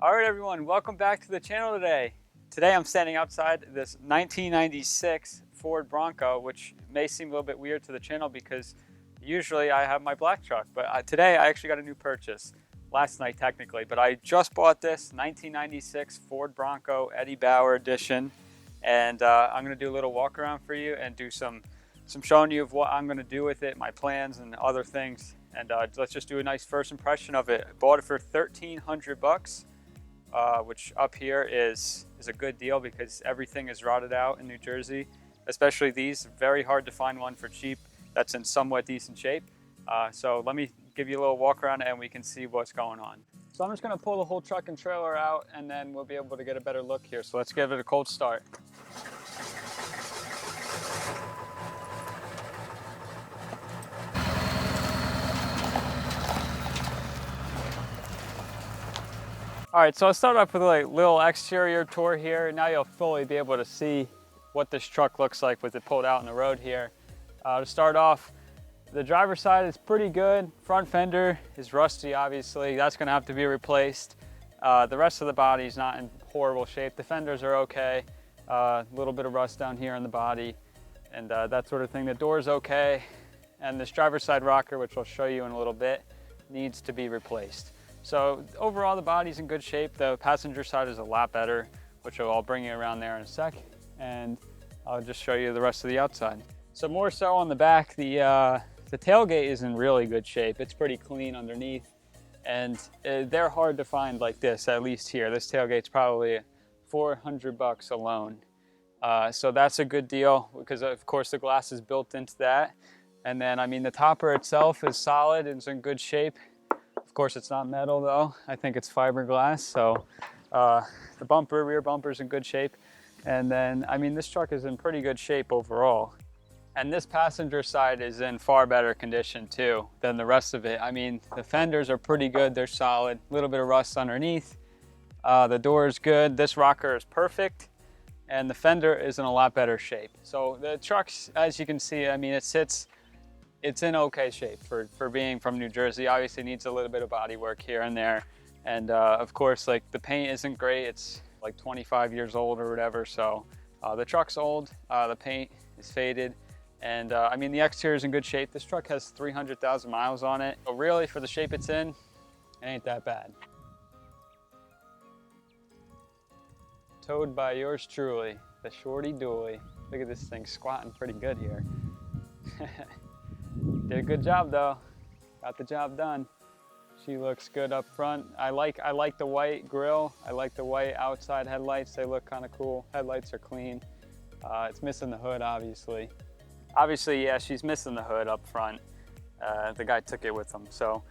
All right, everyone, welcome back to the channel today. Today I'm standing outside this 1996 Ford Bronco, which may seem a little bit weird to the channel because usually I have my black truck, but today I actually got a new purchase. Last night technically, but I just bought this 1996 Ford Bronco Eddie Bauer edition, and I'm gonna do a little walk around for you and do some showing you of what I'm gonna do with it, my plans and other things. And let's just do a nice first impression of it. I bought it for 1,300 bucks. Which up here is a good deal because everything is rotted out in New Jersey, especially these. Very hard to find one for cheap that's in somewhat decent shape. So let me give you a little walk around and we can see what's going on. So I'm just gonna pull the whole truck and trailer out and then we'll be able to get a better look here. So let's give it a cold start. All right, so I'll start off with a little exterior tour here. Now you'll fully be able to see what this truck looks like with it pulled out on the road here. To start off, the driver's side is pretty good. Front fender is rusty, obviously. That's gonna have to be replaced. The rest of the body is not in horrible shape. The fenders are okay. A little bit of rust down here on the body and that sort of thing. The door's okay. And this driver's side rocker, which I'll show you in a little bit, needs to be replaced. So overall, the body's in good shape. The passenger side is a lot better, which I'll bring you around there in a sec. And I'll just show you the rest of the outside. So more so on the back, the tailgate is in really good shape. It's pretty clean underneath. And they're hard to find like this, at least here. This tailgate's probably 400 bucks alone. So that's a good deal because of course the glass is built into that. And then, I mean, the topper itself is solid and it's in good shape. Of course, it's not metal though. I think it's fiberglass. So the bumper, rear bumper is in good shape. And then, I mean, this truck is in pretty good shape overall. And this passenger side is in far better condition too than the rest of it. I mean, the fenders are pretty good. They're solid. A little bit of rust underneath. The door is good. This rocker is perfect. And the fender is in a lot better shape. So the trucks, as you can see, I mean, it's in okay shape for being from New Jersey. Obviously needs a little bit of body work here and there. And of course, like the paint isn't great. It's like 25 years old or whatever. So the truck's old, the paint is faded. And I mean, the exterior is in good shape. This truck has 300,000 miles on it. So really for the shape it's in, it ain't that bad. Towed by yours truly, the Shorty Dooley. Look at this thing squatting pretty good here. Did a good job though. Got the job done. She looks good up front. I like the white grille. I like the white outside headlights. They look kind of cool. Headlights are clean. It's missing the hood, obviously. Obviously, yeah, she's missing the hood up front. The guy took it with him, so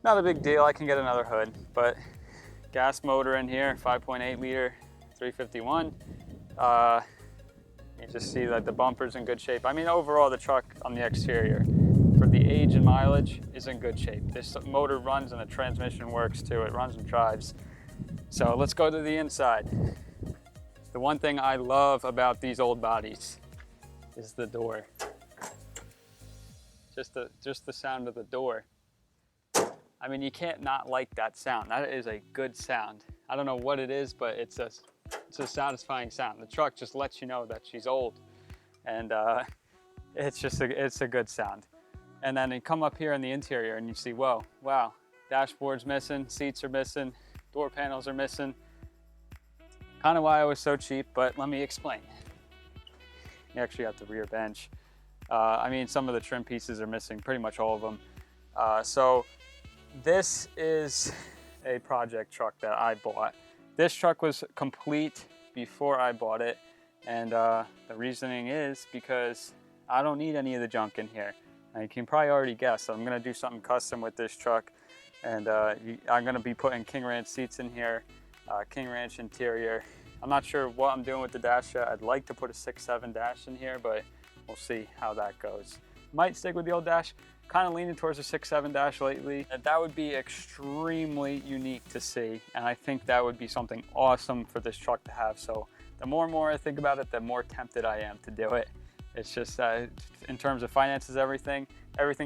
not a big deal. I can get another hood, but gas motor in here, 5.8 liter, 351. You just see that the bumper's in good shape. I mean, overall, the truck on the exterior, for the age and mileage, is in good shape. This motor runs and the transmission works too. It runs and drives. So let's go to the inside. The one thing I love about these old bodies is the door. Just the sound of the door. I mean, you can't not like that sound. That is a good sound. I don't know what it is, but it's a satisfying sound. The truck just lets you know that she's old, and it's a good sound. And then you come up here in the interior and you see, whoa, wow, dashboard's missing, seats are missing, door panels are missing. Kind of why it was so cheap, but let me explain. You actually have the rear bench. I mean, some of the trim pieces are missing, pretty much all of them. So this is a project truck that I bought. This truck was complete before I bought it, and the reasoning is because I don't need any of the junk in here. Now, you can probably already guess, I'm gonna do something custom with this truck, and I'm gonna be putting King Ranch seats in here, King Ranch interior. I'm not sure what I'm doing with the dash yet. I'd like to put a 6.7 dash in here, but we'll see how that goes. Might stick with the old dash. Kind of leaning towards a 6.7 dash lately. And that would be extremely unique to see. And I think that would be something awesome for this truck to have. So the more and more I think about it, the more tempted I am to do it. It's just in terms of finances, everything's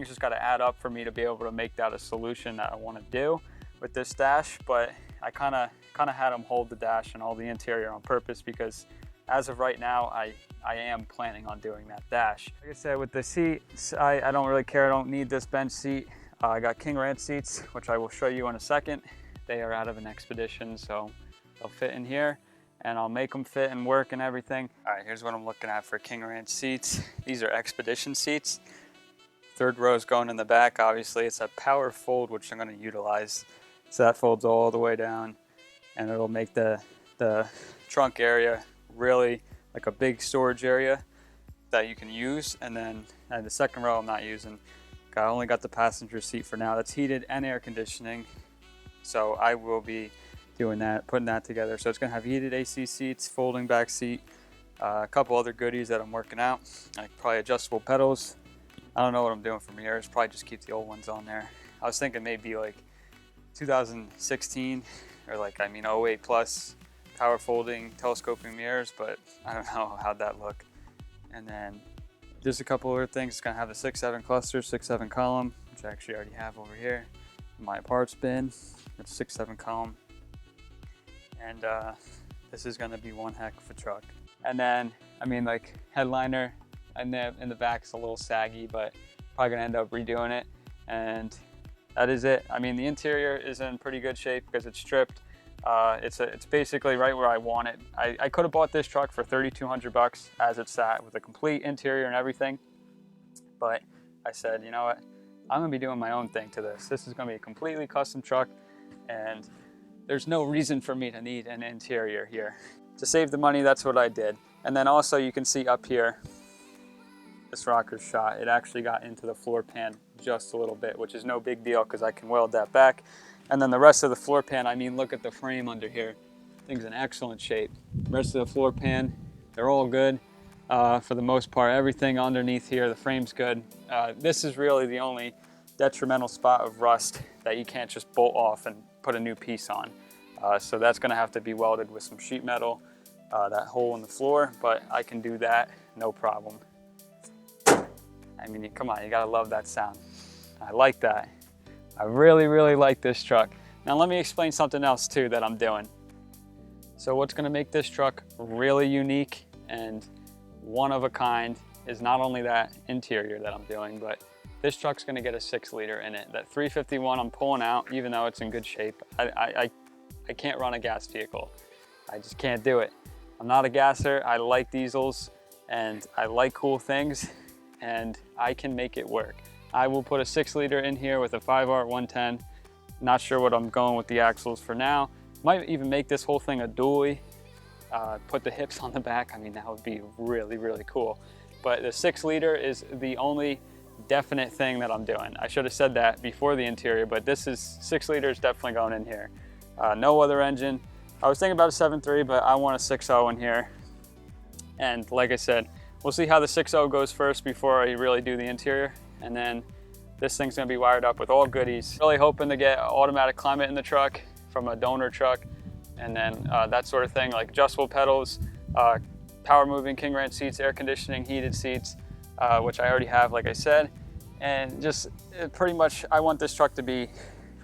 just got to add up for me to be able to make that a solution that I want to do with this dash. But I kind of kind of had them hold the dash and all the interior on purpose because as of right now, I am planning on doing that dash. Like I said, with the seats, I don't really care. I don't need this bench seat. I got King Ranch seats, which I will show you in a second. They are out of an Expedition, so they'll fit in here, and I'll make them fit and work and everything. All right, here's what I'm looking at for King Ranch seats. These are Expedition seats. Third row is going in the back, obviously. It's a power fold, which I'm gonna utilize. So that folds all the way down, and it'll make the trunk area really like a big storage area that you can use. And then the second row I'm not using. I only got the passenger seat for now. That's heated and air conditioning. So I will be doing that, putting that together. So it's gonna have heated AC seats, folding back seat, a couple other goodies that I'm working out, like probably adjustable pedals. I don't know what I'm doing for mirrors. Probably just keep the old ones on there. I was thinking maybe like 2016 or like, 08 plus power folding telescoping mirrors, but I don't know how'd that look. And then just a couple other things. It's gonna have a 6/7 cluster, 6/7 column, which I actually already have over here in my parts bin. It's 6/7 column. And this is gonna be one heck of a truck. And then, like headliner in the back's a little saggy, but probably gonna end up redoing it. And that is it. The interior is in pretty good shape because it's stripped. It's basically right where I want it. I could have bought this truck for $3,200 as it sat with a complete interior and everything. But I said, you know what? I'm gonna be doing my own thing to this. This is gonna be a completely custom truck, and there's no reason for me to need an interior here. To save the money, that's what I did. And then also you can see up here, this rocker's shot. It actually got into the floor pan just a little bit, which is no big deal because I can weld that back. And then the rest of the floor pan, look at the frame under here. Thing's in excellent shape. The rest of the floor pan, they're all good for the most part. Everything underneath here, the frame's good. This is really the only detrimental spot of rust that you can't just bolt off and put a new piece on. So that's gonna have to be welded with some sheet metal, that hole in the floor, but I can do that, no problem. Come on, you gotta love that sound. I like that. I really, really like this truck. Now let me explain something else too that I'm doing. So what's gonna make this truck really unique and one of a kind is not only that interior that I'm doing, but this truck's gonna get a 6-liter in it. That 351 I'm pulling out, even though it's in good shape. I can't run a gas vehicle. I just can't do it. I'm not a gasser. I like diesels and I like cool things, and I can make it work. I will put a 6-liter in here with a 5R 110. Not sure what I'm going with the axles for now. Might even make this whole thing a dually. Put the hips on the back. That would be really, really cool. But the 6-liter is the only definite thing that I'm doing. I should have said that before the interior, but this is 6 liters definitely going in here. No other engine. I was thinking about a 7.3, but I want a 6.0 in here. And like I said, we'll see how the 6.0 goes first before I really do the interior. And then this thing's gonna be wired up with all goodies. Really hoping to get automatic climate in the truck from a donor truck. And then that sort of thing, like adjustable pedals, power moving King Ranch seats, air conditioning, heated seats, which I already have, like I said. And just pretty much, I want this truck to be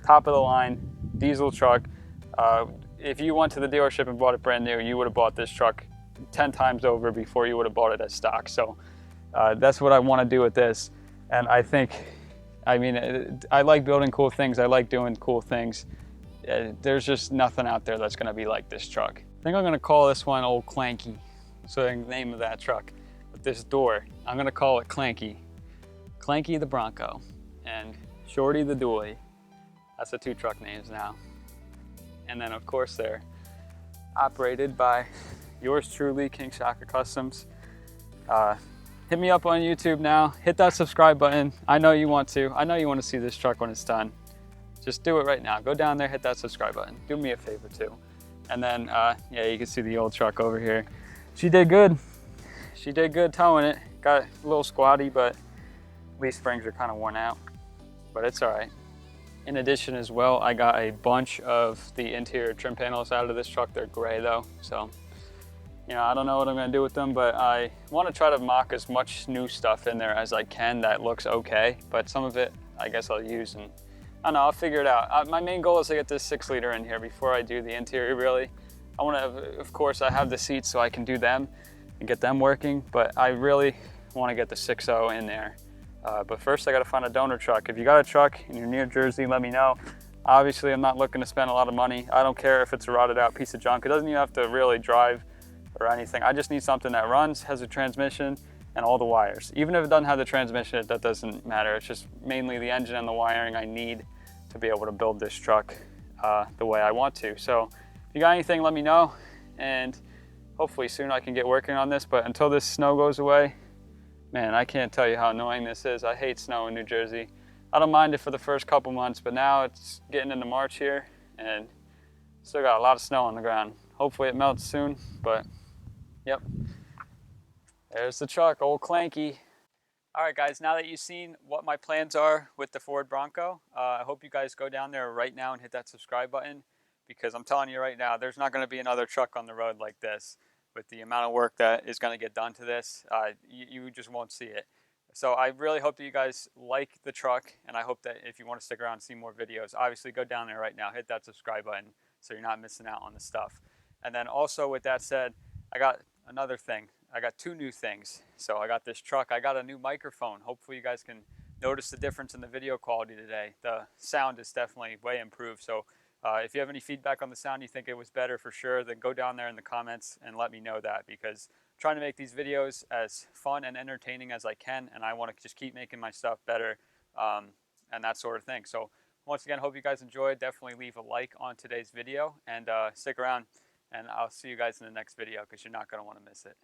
top of the line, diesel truck. If you went to the dealership and bought it brand new, you would have bought this truck 10 times over before you would have bought it as stock. So that's what I want to do with this. And I think, I like building cool things. I like doing cool things. There's just nothing out there that's going to be like this truck. I think I'm going to call this one Old Klanky. So the name of that truck. With this door, I'm going to call it Klanky. Klanky the Bronco and Shorty the Dually. That's the 2 truck names now. And then of course they're operated by yours truly, King Shocker Customs. Hit me up on YouTube now. Hit that subscribe button. I know you want to. I know you want to see this truck when it's done. Just do it right now. Go down there, hit that subscribe button. Do me a favor too. And then, yeah, you can see the old truck over here. She did good. She did good towing it. Got a little squatty, but leaf springs are kind of worn out, but it's all right. In addition as well, I got a bunch of the interior trim panels out of this truck. They're gray though, so I don't know what I'm gonna do with them, but I want to try to mock as much new stuff in there as I can that looks okay, but some of it I guess I'll use and I don't know, I'll figure it out. My main goal is to get this 6-liter in here before I do the interior, really. I want to, of course, I have the seats so I can do them and get them working, but I really want to get the 6.0 in there. But first I got to find a donor truck. If you got a truck and you're near Jersey, let me know. Obviously, I'm not looking to spend a lot of money. I don't care if it's a rotted out piece of junk. It doesn't even have to really drive or anything. I just need something that runs, has a transmission, and all the wires. Even if it doesn't have the transmission, that doesn't matter. It's just mainly the engine and the wiring I need to be able to build this truck the way I want to. So if you got anything, let me know. And hopefully soon I can get working on this. But until this snow goes away, man, I can't tell you how annoying this is. I hate snow in New Jersey. I don't mind it for the first couple months, but now it's getting into March here and still got a lot of snow on the ground. Hopefully it melts soon, but yep. There's the truck, old Klanky. All right, guys, now that you've seen what my plans are with the Ford Bronco, I hope you guys go down there right now and hit that subscribe button, because I'm telling you right now, there's not going to be another truck on the road like this. With the amount of work that is going to get done to this, you just won't see it. So I really hope that you guys like the truck, and I hope that if you want to stick around and see more videos, obviously go down there right now, hit that subscribe button so you're not missing out on the stuff. And then also with that said, I got another thing. I got 2 new things. So I got this truck, I got a new microphone. Hopefully you guys can notice the difference in the video quality today. The sound is definitely way improved. So if you have any feedback on the sound, you think it was better for sure, then go down there in the comments and let me know that, because I'm trying to make these videos as fun and entertaining as I can, and I want to just keep making my stuff better and that sort of thing. So once again, hope you guys enjoyed. Definitely leave a like on today's video and stick around, and I'll see you guys in the next video because you're not going to want to miss it.